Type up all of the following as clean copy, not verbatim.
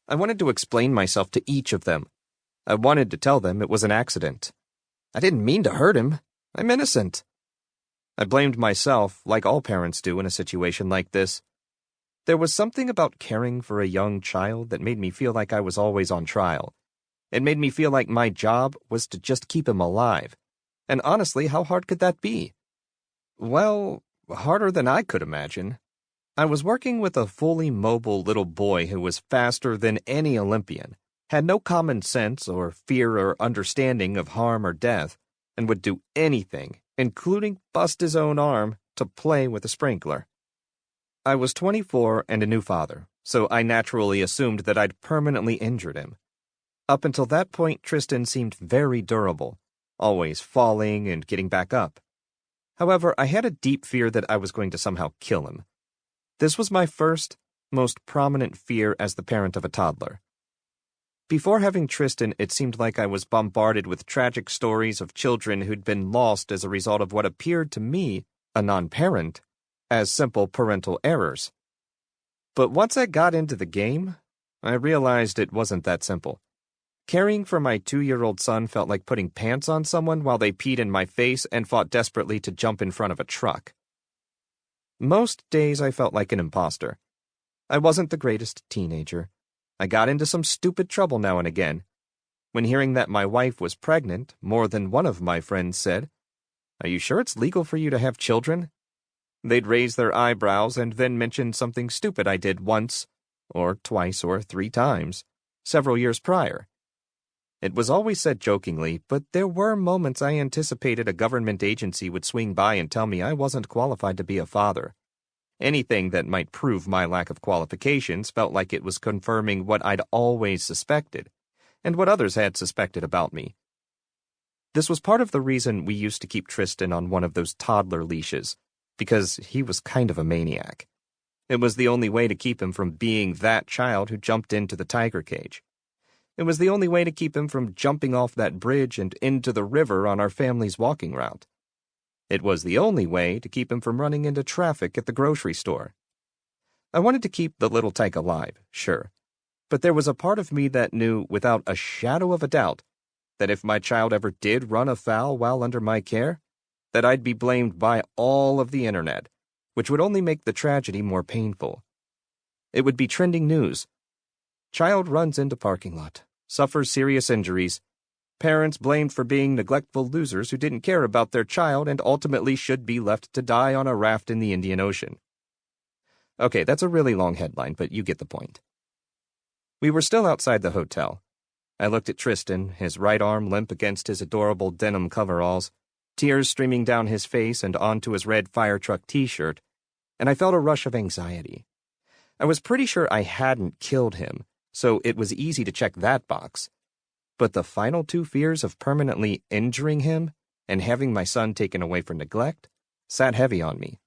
I wanted to explain myself to each of them. I wanted to tell them it was an accident. I didn't mean to hurt him. I'm innocent. I blamed myself, like all parents do in a situation like this. There was something about caring for a young child that made me feel like I was always on trial. It made me feel like my job was to just keep him alive. And honestly, how hard could that be? Well, harder than I could imagine. I was working with a fully mobile little boy who was faster than any Olympian, had no common sense or fear or understanding of harm or death, and would do anything, including bust his own arm, to play with a sprinkler. I was 24 and a new father, so I naturally assumed that I'd permanently injured him. Up until that point, Tristan seemed very durable, always falling and getting back up. However, I had a deep fear that I was going to somehow kill him. This was my first, most prominent fear as the parent of a toddler. Before having Tristan, it seemed like I was bombarded with tragic stories of children who'd been lost as a result of what appeared to me, a non-parent, as simple parental errors. But once I got into the game, I realized it wasn't that simple. Caring for my 2-year-old son felt like putting pants on someone while they peed in my face and fought desperately to jump in front of a truck. Most days I felt like an imposter. I wasn't the greatest teenager. I got into some stupid trouble now and again. When hearing that my wife was pregnant, more than one of my friends said, "Are you sure it's legal for you to have children?" They'd raise their eyebrows and then mention something stupid I did once, or twice, or 3 times, several years prior. It was always said jokingly, but there were moments I anticipated a government agency would swing by and tell me I wasn't qualified to be a father. Anything that might prove my lack of qualifications felt like it was confirming what I'd always suspected, and what others had suspected about me. This was part of the reason we used to keep Tristan on one of those toddler leashes, because he was kind of a maniac. It was the only way to keep him from being that child who jumped into the tiger cage. It was the only way to keep him from jumping off that bridge and into the river on our family's walking route. It was the only way to keep him from running into traffic at the grocery store. I wanted to keep the little tyke alive, sure, but there was a part of me that knew without a shadow of a doubt that if my child ever did run afoul while under my care, that I'd be blamed by all of the internet, which would only make the tragedy more painful. It would be trending news. Child runs into parking lot, suffers serious injuries. Parents blamed for being neglectful losers who didn't care about their child and ultimately should be left to die on a raft in the Indian Ocean. Okay, that's a really long headline, but you get the point. We were still outside the hotel. I looked at Tristan, his right arm limp against his adorable denim coveralls, tears streaming down his face and onto his red fire truck t-shirt, and I felt a rush of anxiety. I was pretty sure I hadn't killed him, so it was easy to check that box. But the final 2 fears of permanently injuring him and having my son taken away for neglect sat heavy on me.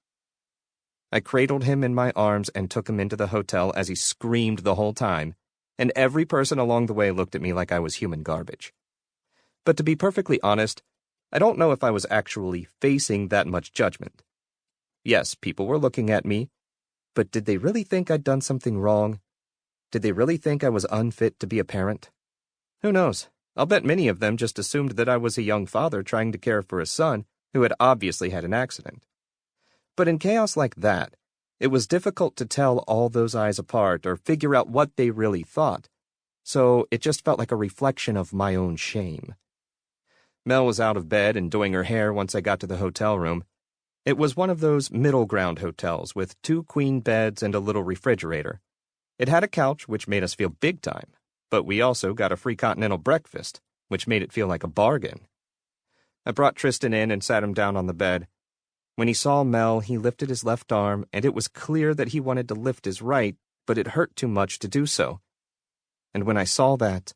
I cradled him in my arms and took him into the hotel as he screamed the whole time, and every person along the way looked at me like I was human garbage. But to be perfectly honest, I don't know if I was actually facing that much judgment. Yes, people were looking at me, but did they really think I'd done something wrong? Did they really think I was unfit to be a parent? Who knows? I'll bet many of them just assumed that I was a young father trying to care for a son who had obviously had an accident. But in chaos like that, it was difficult to tell all those eyes apart or figure out what they really thought, so it just felt like a reflection of my own shame. Mel was out of bed and doing her hair once I got to the hotel room. It was one of those middle ground hotels with 2 queen beds and a little refrigerator. It had a couch, which made us feel big time, but we also got a free continental breakfast, which made it feel like a bargain. I brought Tristan in and sat him down on the bed. When he saw Mel, he lifted his left arm, and it was clear that he wanted to lift his right, but it hurt too much to do so. And when I saw that,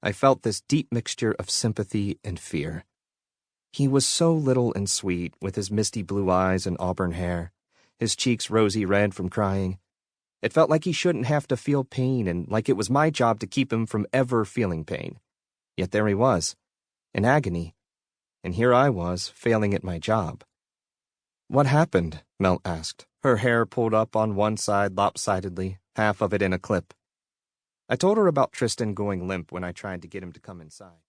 I felt this deep mixture of sympathy and fear. He was so little and sweet, with his misty blue eyes and auburn hair, his cheeks rosy red from crying. It felt like he shouldn't have to feel pain and like it was my job to keep him from ever feeling pain. Yet there he was, in agony, and here I was, failing at my job. "What happened?" Mel asked, her hair pulled up on one side lopsidedly, half of it in a clip. I told her about Tristan going limp when I tried to get him to come inside.